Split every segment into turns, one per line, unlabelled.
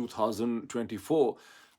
2024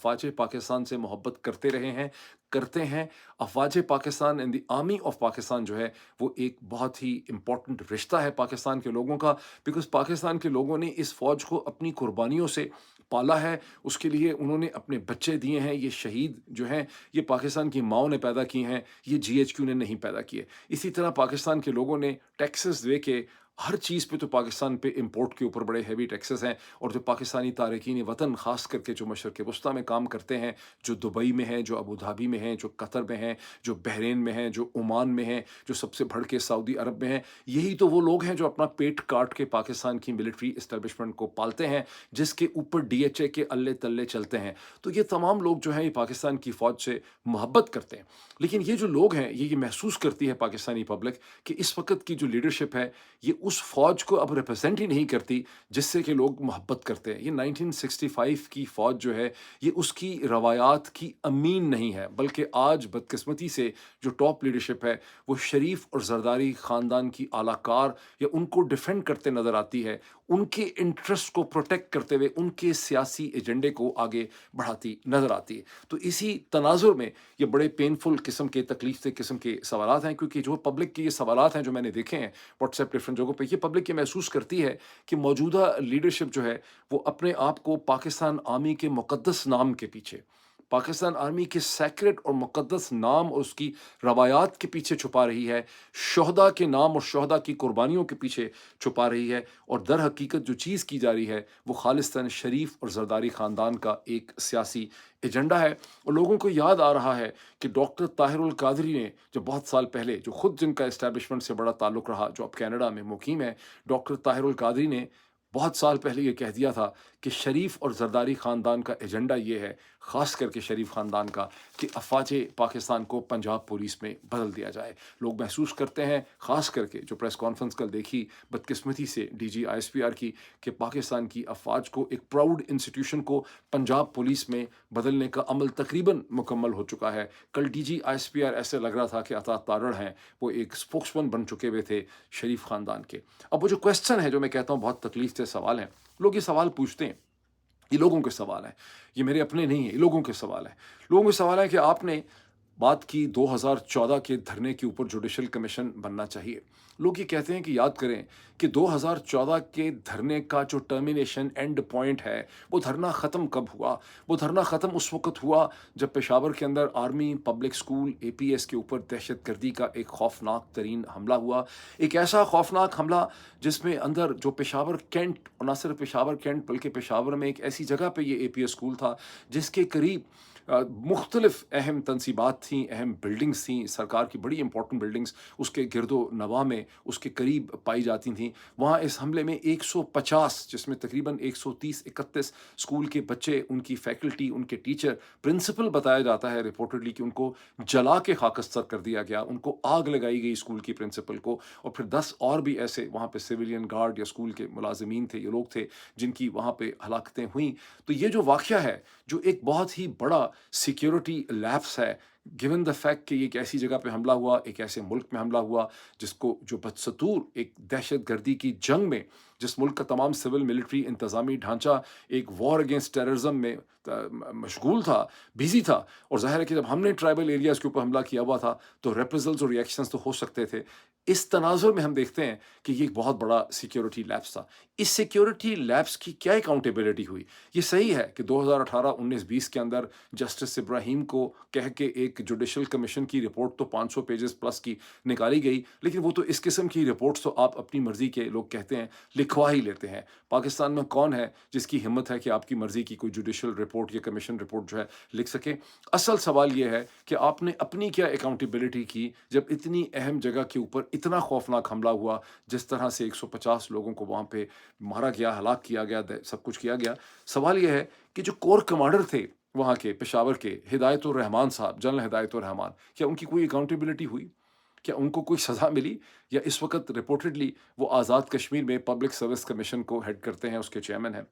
افواج پاکستان سے محبت کرتے رہے ہیں، کرتے ہیں۔ افواج Pakistan and the army of Pakistan جو ہے وہ ایک بہت ہی امپورٹنٹ رشتہ ہے پاکستان کے لوگوں کا، بیکاز پاکستان کے لوگوں نے اس فوج کو اپنی قربانیوں سے پالا ہے، اس کے لیے انہوں نے اپنے بچے دیے ہیں۔ یہ شہید جو ہیں یہ پاکستان کی ماؤں نے پیدا کی ہیں، یہ جی ایچ کیو نے نہیں پیدا کیے۔ اسی طرح پاکستان کے لوگوں نے ٹیکسز دے کے ہر چیز پہ، تو پاکستان پہ امپورٹ کے اوپر بڑے ہیوی ٹیکسز ہیں، اور جو پاکستانی تارکین وطن خاص کر کے جو مشرق وسطیٰ میں کام کرتے ہیں، جو دبئی میں ہیں، جو ابو دھابی میں ہیں، جو قطر میں ہیں، جو بحرین میں ہیں، جو عمان میں ہیں، جو سب سے بڑھ کے سعودی عرب میں ہیں، یہی تو وہ لوگ ہیں جو اپنا پیٹ کاٹ کے پاکستان کی ملٹری اسٹیبلشمنٹ کو پالتے ہیں، جس کے اوپر ڈی ایچ اے کے الے تلے چلتے ہیں۔ تو یہ تمام لوگ جو ہیں یہ پاکستان کی فوج سے محبت کرتے ہیں، لیکن یہ جو لوگ ہیں یہ محسوس کرتی ہے پاکستانی پبلک کہ اس وقت کی جو لیڈرشپ ہے یہ اس فوج کو اب ریپرزینٹ ہی نہیں کرتی جس سے کہ لوگ محبت کرتے ہیں۔ یہ 1965 کی فوج جو ہے یہ اس کی روایات کی امین نہیں ہے، بلکہ آج بدقسمتی سے جو ٹاپ لیڈرشپ ہے وہ شریف اور زرداری خاندان کی اعلی کار یا ان کو ڈیفینڈ کرتے نظر آتی ہے، ان کے انٹرسٹ کو پروٹیکٹ کرتے ہوئے ان کے سیاسی ایجنڈے کو آگے بڑھاتی نظر آتی ہے۔ تو اسی تناظر میں یہ بڑے پینفل قسم کے، تکلیف دہ قسم کے سوالات ہیں، کیونکہ جو پبلک کے یہ سوالات ہیں جو میں نے دیکھے ہیں واٹس ایپ ڈفرینٹ جگہوں پہ، یہ پبلک یہ محسوس کرتی ہے کہ موجودہ لیڈرشپ جو ہے وہ اپنے آپ کو پاکستان آرمی کے مقدس نام کے پیچھے، پاکستان آرمی کے سیکرٹ اور مقدس نام اور اس کی روایات کے پیچھے چھپا رہی ہے، شہداء کے نام اور شہداء کی قربانیوں کے پیچھے چھپا رہی ہے، اور در حقیقت جو چیز کی جا رہی ہے وہ خالصتاً شریف اور زرداری خاندان کا ایک سیاسی ایجنڈا ہے۔ اور لوگوں کو یاد آ رہا ہے کہ ڈاکٹر طاہر القادری نے جو بہت سال پہلے، جو خود جن کا اسٹیبلشمنٹ سے بڑا تعلق رہا، جو اب کینیڈا میں مقیم ہے، ڈاکٹر طاہر القادری نے بہت سال پہلے یہ کہہ دیا تھا کہ شریف اور زرداری خاندان کا ایجنڈا یہ ہے، خاص کر کے شریف خاندان کا، کہ افواج پاکستان کو پنجاب پولیس میں بدل دیا جائے۔ لوگ محسوس کرتے ہیں، خاص کر کے جو پریس کانفرنس کل دیکھی بدقسمتی سے D G I S P R کی، کہ پاکستان کی افواج کو، ایک پراؤڈ انسٹیٹیوشن کو پنجاب پولیس میں بدلنے کا عمل تقریباً مکمل ہو چکا ہے۔ کل D G I S P R ایسے لگ رہا تھا کہ عطا تارڑ ہیں، وہ ایک اسپوکسمن بن چکے ہوئے تھے شریف خاندان کے۔ اب وہ جو کویسچن ہے جو میں کہتا ہوں بہت تکلیف دہ سوال ہیں، لوگ یہ سوال پوچھتے ہیں، یہ لوگوں کے سوال ہیں، یہ میرے اپنے نہیں ہیں، یہ لوگوں کے سوال ہیں۔ لوگوں کے سوال ہے کہ آپ نے بات کی 2014 کے دھرنے کے اوپر جوڈیشل کمیشن بننا چاہیے۔ لوگ یہ کہتے ہیں کہ یاد کریں کہ 2014 کے دھرنے کا جو ٹرمینیشن اینڈ پوائنٹ ہے، وہ دھرنا ختم کب ہوا؟ وہ دھرنا ختم اس وقت ہوا جب پشاور کے اندر آرمی پبلک اسکول اے پی ایس کے اوپر دہشت گردی کا ایک خوفناک ترین حملہ ہوا، ایک ایسا خوفناک حملہ جس میں اندر جو پشاور کینٹ، اور نہ صرف پشاور کینٹ بلکہ پشاور میں ایک ایسی جگہ پہ یہ اے پی ایس اسکول تھا جس کے قریب مختلف اہم تنصیبات تھیں، اہم بلڈنگز تھیں، سرکار کی بڑی امپورٹنٹ بلڈنگز اس کے گرد و نواح میں اس کے قریب پائی جاتی تھیں۔ وہاں اس حملے میں 150، جس میں تقریباً 130-31 اسکول کے بچے، ان کی فیکلٹی، ان کے ٹیچر، پرنسپل بتایا جاتا ہے رپورٹڈلی کہ ان کو جلا کے خاکستر کر دیا گیا، ان کو آگ لگائی گئی اسکول کی پرنسپل کو، اور پھر 10 اور بھی ایسے وہاں پہ سویلین گارڈ یا اسکول کے ملازمین تھے، یہ لوگ تھے جن کی وہاں پہ ہلاکتیں ہوئیں۔ تو یہ جو واقعہ ہے جو ایک بہت ہی بڑا سیکیورٹی لیپس ہے، گیون دا فیکٹ کہ یہ ایک ایسی جگہ پہ حملہ ہوا، ایک ایسے ملک میں حملہ ہوا جس کو، جو بدستور ایک دہشت گردی کی جنگ میں، جس ملک کا تمام سول ملٹری انتظامی ڈھانچہ ایک وار اگینسٹ ٹیررزم میں مشغول تھا، بیزی تھا، اور ظاہر ہے کہ جب ہم نے ٹرائبل ایریاز کے اوپر حملہ کیا ہوا تھا تو ریپریزلز اور ریئیکشنز تو ہو سکتے تھے۔ اس تناظر میں ہم دیکھتے ہیں کہ یہ ایک بہت بڑا سیکیورٹی لیپس تھا۔ اس سیکیورٹی لیپس کی کیا اکاؤنٹیبلٹی ہوئی؟ یہ صحیح ہے کہ 2018 19 20 کے اندر جسٹس ابراہیم کو کہہ کے ایک جوڈیشل کمیشن کی رپورٹ تو 500 پیجز پلس کی نکالی گئی، لیکن وہ تو اس قسم کی رپورٹس تو آپ اپنی مرضی کے، لوگ کہتے ہیں، لکھوا ہی لیتے ہیں۔ پاکستان میں کون ہے جس کی ہمت ہے کہ آپ کی مرضی کی کوئی جوڈیشل رپورٹ یا کمیشن رپورٹ جو ہے لکھ سکے؟ اصل سوال یہ ہے کہ آپ نے اپنی کیا اکاؤنٹیبلٹی کی جب اتنی اہم جگہ کے اوپر اتنا خوفناک حملہ ہوا، جس طرح سے 150 لوگوں کو وہاں پہ مارا گیا، ہلاک کیا گیا، سب کچھ کیا گیا۔ سوال یہ ہے کہ جو کور کمانڈر تھے وہاں کے پشاور کے، ہدایت الرحمان صاحب، جنرل ہدایت الرحمان، کیا ان کی کوئی اکاؤنٹیبلٹی ہوئی؟ کیا ان کو کوئی سزا ملی؟ یا اس وقت رپورٹڈلی وہ آزاد کشمیر میں پبلک سروس کمیشن کو ہیڈ کرتے ہیں، اس کے چیئرمین ہیں۔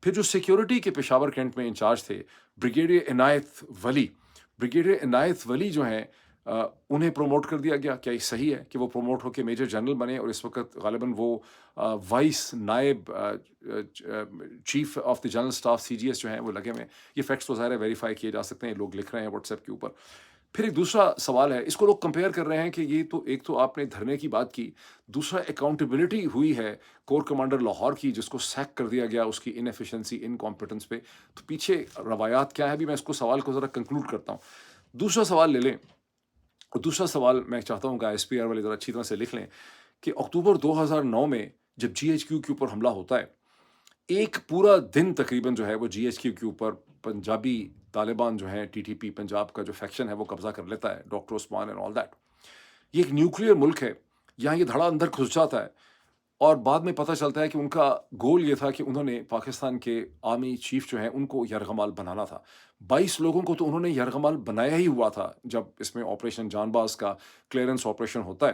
پھر جو سیکیورٹی کے پشاور کینٹ میں انچارج تھے، بریگیڈیئر عنایت ولی، بریگیڈیئر عنایت ولی جو ہیں انہیں پروموٹ کر دیا گیا. کیا یہ صحیح ہے کہ وہ پروموٹ ہو کے میجر جنرل بنے اور اس وقت غالباً وہ وائس نائب chief of the general staff CGS جو ہیں وہ لگے ہوئے ہیں؟ یہ فیکٹس تو ظاہر ہے ویریفائی کیے جا سکتے ہیں, لوگ لکھ رہے ہیں واٹس ایپ کے اوپر. پھر ایک دوسرا سوال ہے, اس کو لوگ کمپیئر کر رہے ہیں کہ یہ تو ایک تو آپ نے دھرنے کی بات کی, دوسرا اکاؤنٹیبلٹی ہوئی ہے کور کمانڈر لاہور کی جس کو سیک کر دیا گیا اس کی انیفیشنسی انکمپیٹنس پہ. تو پیچھے روایات کیا ہے, ابھی میں اس کو سوال کو ذرا کنکلوڈ کرتا ہوں. دوسرا سوال لے لیں, اور دوسرا سوال میں چاہتا ہوں کہ SPR والے ذرا اچھی طرح سے لکھ لیں کہ اکتوبر 2009 میں جب GHQ کے اوپر حملہ ہوتا ہے, ایک پورا دن تقریباً جو ہے وہ GHQ کے اوپر پنجابی طالبان جو ہیں TTP پنجاب کا جو فیکشن ہے وہ قبضہ کر لیتا ہے, doctor Usman and all that. یہ ایک نیوکلیئر ملک ہے, یہاں یہ دھڑا اندر گھس جاتا ہے, اور بعد میں پتہ چلتا ہے کہ ان کا گول یہ تھا کہ انہوں نے پاکستان کے آرمی چیف جو ہیں ان کو یرغمال بنانا تھا. 22 لوگوں کو تو انہوں نے یرغمال بنایا ہی ہوا تھا جب اس میں آپریشن جان باز کا کلیئرنس آپریشن ہوتا ہے.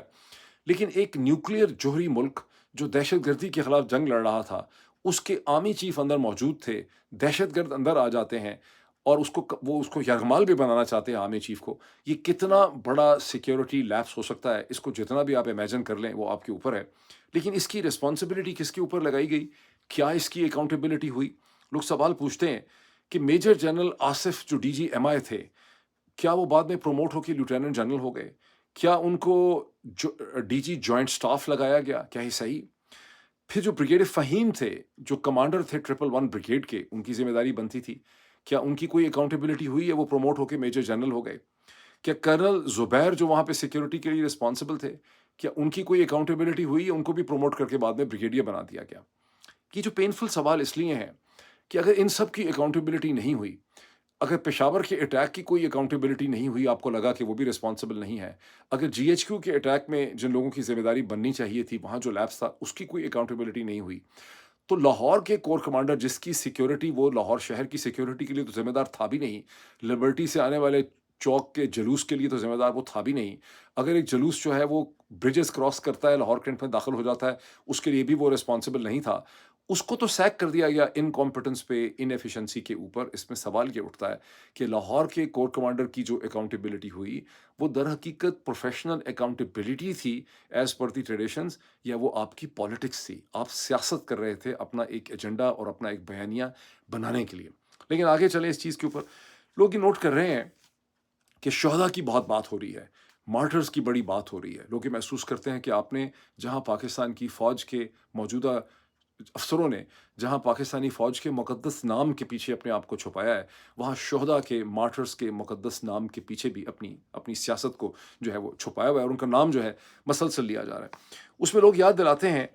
لیکن ایک نیوکلیئر جوہری ملک جو دہشت گردی کے خلاف جنگ لڑ رہا تھا, اس کے آرمی چیف اندر موجود تھے, دہشت گرد اندر آ جاتے ہیں اور وہ اس کو یرغمال بھی بنانا چاہتے ہیں آرمی چیف کو. یہ کتنا بڑا سیکیورٹی لیپس ہو سکتا ہے, اس کو جتنا بھی آپ امیجن کر لیں وہ آپ کے اوپر ہے. لیکن اس کی رسپانسبلٹی کس کے اوپر لگائی گئی؟ کیا اس کی اکاؤنٹیبلٹی ہوئی؟ لوگ سوال پوچھتے ہیں کہ میجر جنرل آصف جو DG MI تھے, کیا وہ بعد میں پروموٹ ہو کے لیوٹیننٹ جنرل ہو گئے؟ کیا ان کو DG جوائنٹ سٹاف لگایا گیا؟ کیا یہ صحیح؟ پھر جو بریگیڈ فہیم تھے جو کمانڈر تھے 111 بریگیڈ کے, ان کی ذمہ داری بنتی تھی, کیا ان کی کوئی اکاؤنٹیبلٹی ہوئی ہے؟ وہ پروموٹ ہو کے میجر جنرل ہو گئے. کیا کرنل زبیر جو وہاں پہ سیکیورٹی کے لیے رسپانسبل تھے, کیا ان کی کوئی اکاؤنٹیبلٹی ہوئی ہے؟ ان کو بھی پروموٹ کر کے بعد میں بریگیڈیئر بنا دیا گیا. یہ جو پینفل سوال اس لیے ہیں کہ اگر ان سب کی اکاؤنٹیبلٹی نہیں ہوئی, اگر پشاور کے اٹیک کی کوئی اکاؤنٹیبلٹی نہیں ہوئی, آپ کو لگا کہ وہ بھی رسپانسبل نہیں ہے, اگر GHQ کے اٹیک میں جن لوگوں کی ذمہ داری بننی چاہیے تھی وہاں جو لیپس تھا اس کی کوئی اکاؤنٹیبلٹی نہیں ہوئی, تو لاہور کے کور کمانڈر جس کی سیکیورٹی, وہ لاہور شہر کی سیکیورٹی کے لیے تو ذمہ دار تھا بھی نہیں, لبرٹی سے آنے والے چوک کے جلوس کے لیے تو ذمہ دار وہ تھا بھی نہیں, اگر ایک جلوس جو ہے وہ برجز کراس کرتا ہے لاہور کینٹ میں داخل ہو جاتا ہے اس کے لیے بھی وہ رسپانسبل نہیں تھا, اس کو تو سیک کر دیا گیا انکمپیٹنس پہ, انیفیشنسی کے اوپر. اس میں سوال یہ اٹھتا ہے کہ لاہور کے کور کمانڈر کی جو اکاؤنٹیبلٹی ہوئی وہ در حقیقت پروفیشنل اکاؤنٹیبلٹی تھی ایز پر دی ٹریڈیشنز, یا وہ آپ کی پالیٹکس تھی, آپ سیاست کر رہے تھے اپنا ایک ایجنڈا اور اپنا ایک بیانیہ بنانے کے لیے. لیکن آگے چلیں اس چیز کے اوپر, لوگ یہ نوٹ کر رہے ہیں کہ شہداء کی بہت بات ہو رہی ہے, مارٹرز کی بڑی بات ہو رہی ہے. لوگ یہ محسوس کرتے ہیں کہ آپ نے جہاں پاکستان کی فوج کے موجودہ افسروں نے جہاں پاکستانی فوج کے مقدس نام کے پیچھے اپنے آپ کو چھپایا ہے, وہاں شہداء کے, مارٹرز کے مقدس نام کے پیچھے بھی اپنی سیاست کو جو ہے وہ چھپایا ہوا ہے, اور ان کا نام جو ہے مسلسل لیا جا رہا ہے. اس میں لوگ یاد دلاتے ہیں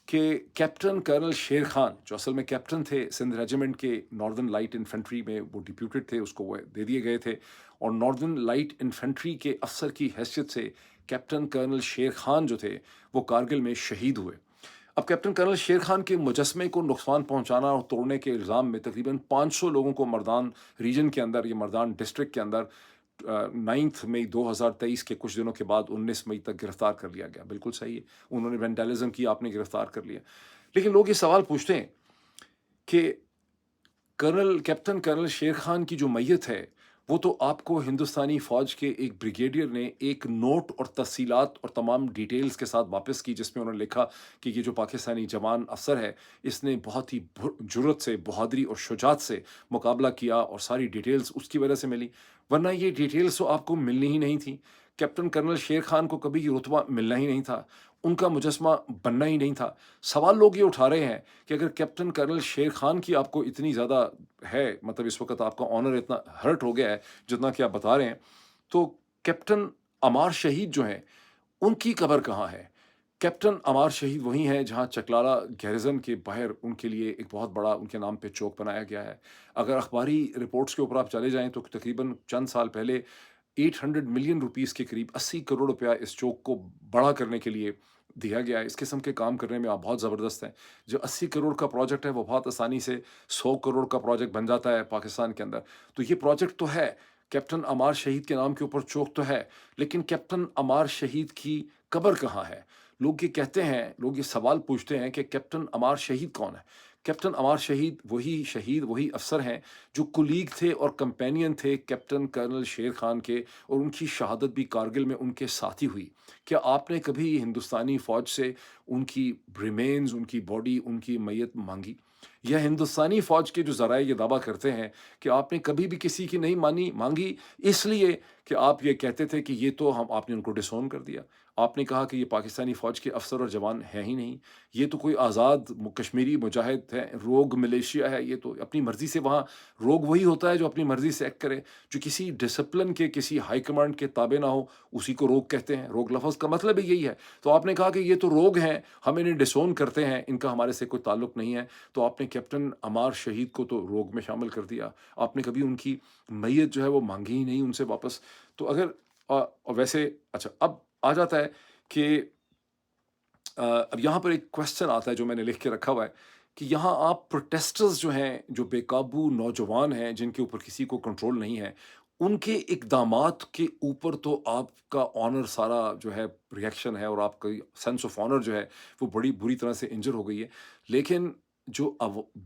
کہ کیپٹن کرنل شیر خان جو اصل میں کیپٹن تھے سندھ ریجیمنٹ کے ناردرن لائٹ انفینٹری میں, وہ ڈپیوٹڈ تھے, اس کو وہ دے دیے گئے تھے, اور ناردرن لائٹ انفینٹری کے افسر کی حیثیت سے کیپٹن کرنل شیر خان جو تھے وہ کارگل میں شہید ہوئے. اب کیپٹن کرنل شیر خان کے مجسمے کو نقصان پہنچانا اور توڑنے کے الزام میں تقریباً 500 لوگوں کو مردان ریجن کے اندر, یہ مردان ڈسٹرکٹ کے اندر 9 مئی 2023 کے کچھ دنوں کے بعد 19 مئی تک گرفتار کر لیا گیا. بالکل صحیح ہے, انہوں نے وینڈالزم کی, آپ نے گرفتار کر لیا. لیکن لوگ یہ سوال پوچھتے ہیں کہ کیپٹن کرنل شیر خان کی جو میت ہے وہ تو آپ کو ہندوستانی فوج کے ایک بریگیڈیئر نے ایک نوٹ اور تفصیلات اور تمام ڈیٹیلز کے ساتھ واپس کی, جس میں انہوں نے لکھا کہ یہ جو پاکستانی جوان افسر ہے اس نے بہت ہی جرت سے, بہادری اور شجاعت سے مقابلہ کیا, اور ساری ڈیٹیلز اس کی وجہ سے ملی, ورنہ یہ ڈیٹیلز تو آپ کو ملنی ہی نہیں تھی. کیپٹن کرنل شیر خان کو کبھی یہ رتبہ ملنا ہی نہیں تھا, ان کا مجسمہ بننا ہی نہیں تھا. سوال لوگ یہ اٹھا رہے ہیں کہ اگر کیپٹن کرنل شیر خان کی آپ کو اتنی زیادہ ہے, مطلب اس وقت آپ کا آنر اتنا ہرٹ ہو گیا ہے جتنا کہ آپ بتا رہے ہیں, تو کیپٹن عمار شہید جو ہیں ان کی قبر کہاں ہے؟ کیپٹن عمار شہید وہی ہیں جہاں چکلالہ گیریزن کے باہر ان کے لیے ایک بہت بڑا ان کے نام پہ چوک بنایا گیا ہے. اگر اخباری رپورٹس کے اوپر آپ چلے جائیں تو تقریباً چند سال پہلے 800 ملین روپیز کے قریب 80 کروڑ روپیہ اس چوک کو بڑا کرنے کے لیے دیا گیا ہے. اس قسم کے کام کرنے میں آپ بہت زبردست ہیں. جو 80 کروڑ کا پروجیکٹ ہے وہ بہت آسانی سے 100 کروڑ کا پروجیکٹ بن جاتا ہے پاکستان کے اندر. تو یہ پروجیکٹ تو ہے, کیپٹن عمار شہید کے نام کے اوپر چوک تو ہے, لیکن کیپٹن عمار شہید کی قبر کہاں ہے؟ لوگ یہ کہتے ہیں, لوگ یہ سوال پوچھتے ہیں کہ کیپٹن عمار شہید کون ہے؟ کیپٹن عمار شہید وہی افسر ہیں جو کولیگ تھے اور کمپینین تھے کیپٹن کرنل شیر خان کے، اور ان کی شہادت بھی کارگل میں ان کے ساتھ ہی ہوئی۔ کیا آپ نے کبھی ہندوستانی فوج سے ان کی ریمینز، ان کی باڈی، ان کی میت مانگی؟ یا ہندوستانی فوج کے جو ذرائع یہ دعویٰ کرتے ہیں کہ آپ نے کبھی بھی کسی کی نہیں مانگی، اس لیے کہ آپ یہ کہتے تھے کہ یہ تو آپ نے ان کو ڈسون کر دیا، آپ نے کہا کہ یہ پاکستانی فوج کے افسر اور جوان ہیں ہی نہیں، یہ تو کوئی آزاد کشمیری مجاہد ہے، روگ ملیشیا ہے، یہ تو اپنی مرضی سے وہاں روگ وہی ہوتا ہے جو اپنی مرضی سے ایکٹ کرے، جو کسی ڈسپلن کے، کسی ہائی کمانڈ کے تابع نہ ہو، اسی کو روگ کہتے ہیں۔ روگ لفظ کا مطلب ہی یہی ہے۔ تو آپ نے کہا کہ یہ تو روگ ہیں، ہم انہیں ڈسون کرتے ہیں، ان کا ہمارے سے کوئی تعلق نہیں ہے، تو آپ نے کیپٹن عمار شہید کو تو روگ میں شامل کر دیا، آپ نے کبھی ان کی میت جو ہے وہ مانگی ہی نہیں ان سے واپس۔ تو اگر ویسے اچھا اب آ جاتا ہے کہ اب یہاں پر ایک کوشچن آتا ہے جو میں نے لکھ کے رکھا ہوا ہے کہ یہاں آپ پروٹیسٹرز جو ہیں، جو بے قابو نوجوان ہیں جن کے اوپر کسی کو کنٹرول نہیں ہے، ان کے اقدامات کے اوپر تو آپ کا آنر سارا جو ہے ریئیکشن ہے، اور آپ کا سینس آف آنر جو ہے وہ بڑی بری طرح سے انجر ہو گئی ہے۔ لیکن جو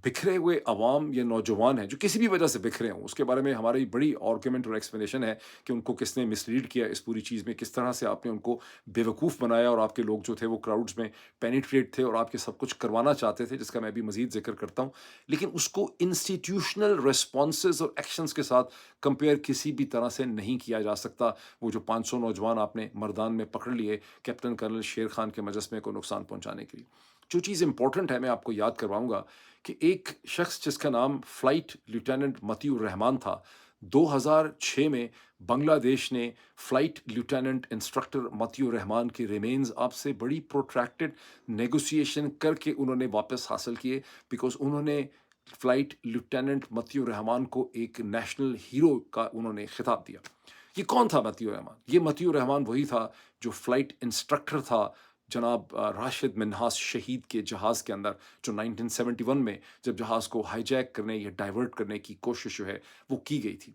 بکھرے ہوئے عوام یا نوجوان ہیں جو کسی بھی وجہ سے بکھرے ہوں، اس کے بارے میں ہماری بڑی آرگومنٹ اور ایکسپلینیشن ہے کہ ان کو کس نے مس لیڈ کیا اس پوری چیز میں، کس طرح سے آپ نے ان کو بیوقوف بنایا، اور آپ کے لوگ جو تھے وہ کراؤڈز میں پینیٹریٹ تھے اور آپ کے سب کچھ کروانا چاہتے تھے، جس کا میں بھی مزید ذکر کرتا ہوں۔ لیکن اس کو انسٹیٹیوشنل ریسپانسز اور ایکشنز کے ساتھ کمپیئر کسی بھی طرح سے نہیں کیا جا سکتا۔ وہ جو 500 نوجوان آپ نے مردان میں پکڑ لیے کیپٹن کرنل شیر خان کے مجسمے کو نقصان پہنچانے کے لیے، جو چیز امپورٹنٹ ہے میں آپ کو یاد کرواؤں گا کہ ایک شخص جس کا نام فلائٹ لیوٹیننٹ متی الرحمان تھا، 2006 میں بنگلہ دیش نے فلائٹ لیوٹیننٹ انسٹرکٹر متی الرحمان کے ریمینز آپ سے بڑی پروٹریکٹڈ نیگوسیشن کر کے انہوں نے واپس حاصل کیے، بیکاز انہوں نے فلائٹ لیوٹیننٹ متی الرحمان کو ایک نیشنل ہیرو کا انہوں نے خطاب دیا۔ یہ کون تھا متی الرحمان؟ یہ متی الرحمان وہی تھا جو فلائٹ انسٹرکٹر تھا جناب راشد منہاس شہید کے جہاز کے اندر، جو 1971 میں جب جہاز کو ہائی جیک کرنے یا ڈائیورٹ کرنے کی کوشش جو ہے وہ کی گئی تھی۔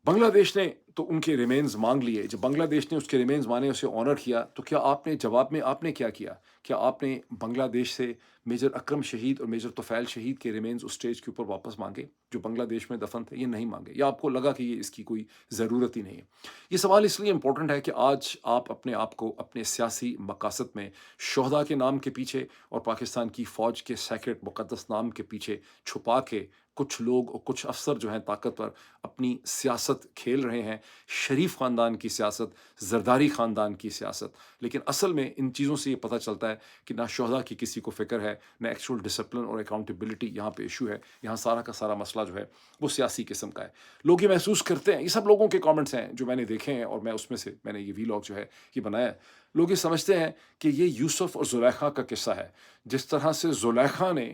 بنگلہ دیش نے تو ان کے ریمینز مانگ لیے۔ جب بنگلہ دیش نے اس کے ریمینز مانے، اسے آنر کیا، تو کیا آپ نے جواب میں آپ نے کیا کیا؟ کیا آپ نے بنگلہ دیش سے میجر اکرم شہید اور میجر طفیل شہید کے ریمینز اس اسٹیج کے اوپر واپس مانگے جو بنگلہ دیش میں دفن تھے؟ یہ نہیں مانگے، یا آپ کو لگا کہ یہ اس کی کوئی ضرورت ہی نہیں ہے؟ یہ سوال اس لیے امپورٹنٹ ہے کہ آج آپ اپنے آپ کو اپنے سیاسی مقاصد میں شہداء کے نام کے پیچھے اور پاکستان کی فوج کے سیکرٹ مقدس نام کے پیچھے چھپا کے کچھ لوگ اور کچھ افسر جو ہیں طاقتور اپنی سیاست کھیل رہے ہیں، شریف خاندان کی سیاست، زرداری خاندان کی سیاست۔ لیکن اصل میں ان چیزوں سے یہ پتہ چلتا ہے کہ نہ شہداء کی کسی کو فکر ہے، نہ ایکچوئل ڈسپلن اور اکاؤنٹیبلٹی یہاں پہ ایشو ہے۔ یہاں سارا کا سارا مسئلہ جو ہے وہ سیاسی قسم کا ہے۔ لوگ یہ محسوس کرتے ہیں، یہ سب لوگوں کے کامنٹس ہیں جو میں نے دیکھے ہیں، اور میں اس میں سے میں نے یہ وی لاگ جو ہے یہ بنایا ہے۔ لوگ یہ سمجھتے ہیں کہ یہ یوسف اور زلیخا کا قصہ ہے، جس طرح سے زلیخا نے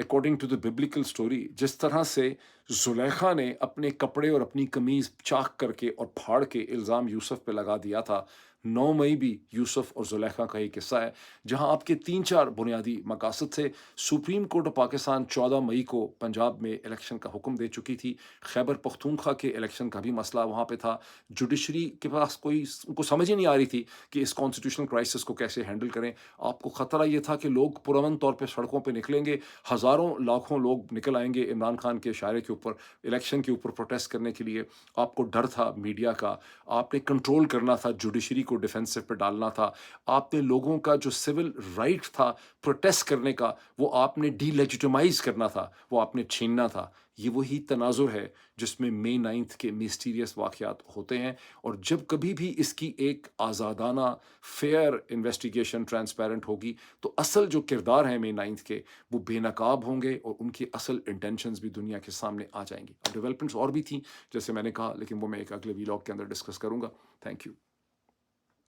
according to the biblical story, جس طرح سے زلیخا نے اپنے کپڑے اور اپنی قمیض چاک کر کے اور پھاڑ کے الزام یوسف پہ لگا دیا تھا، 9 مئی بھی یوسف اور زلیخا کا یہ قصہ ہے، جہاں آپ کے 3-4 بنیادی مقاصد تھے۔ سپریم کورٹ آف پاکستان 14 مئی کو پنجاب میں الیکشن کا حکم دے چکی تھی، خیبر پختونخوا کے الیکشن کا بھی مسئلہ وہاں پہ تھا، جوڈیشری کے پاس ان کو سمجھ ہی نہیں آ رہی تھی کہ اس کانسٹیٹیوشنل کرائسس کو کیسے ہینڈل کریں۔ آپ کو خطرہ یہ تھا کہ لوگ پرامن طور پہ سڑکوں پہ نکلیں گے، ہزاروں لاکھوں لوگ نکل آئیں گے عمران خان کے اشارے کے اوپر الیکشن کے اوپر پروٹیسٹ کرنے کے لیے۔ آپ کو ڈر تھا میڈیا کا، آپ نے کنٹرول کرنا تھا، جوڈیشری کو ڈیفینسو پہ ڈالنا تھا، آپ نے لوگوں کا جو سول رائٹ تھا پروٹیسٹ کرنے کا وہ آپ نے ڈی لیجیٹیمائز کرنا تھا، وہ آپ نے چھیننا تھا۔ یہ وہی تناظر ہے جس میں مئی 9 کے مسٹیریس واقعات ہوتے ہیں، اور جب کبھی بھی اس کی ایک آزادانہ فیئر انویسٹیگیشن ٹرانسپیرنٹ ہوگی تو اصل جو کردار ہیں مئی 9 کے وہ بے نقاب ہوں گے، اور ان کی اصل انٹینشنز بھی دنیا کے سامنے آ جائیں گی۔ اب ڈیولپمنٹس اور بھی تھیں جیسے میں نے کہا، لیکن وہ میں ایک اگلے ویلاگ کے اندر ڈسکس کروں گا۔ Thank you.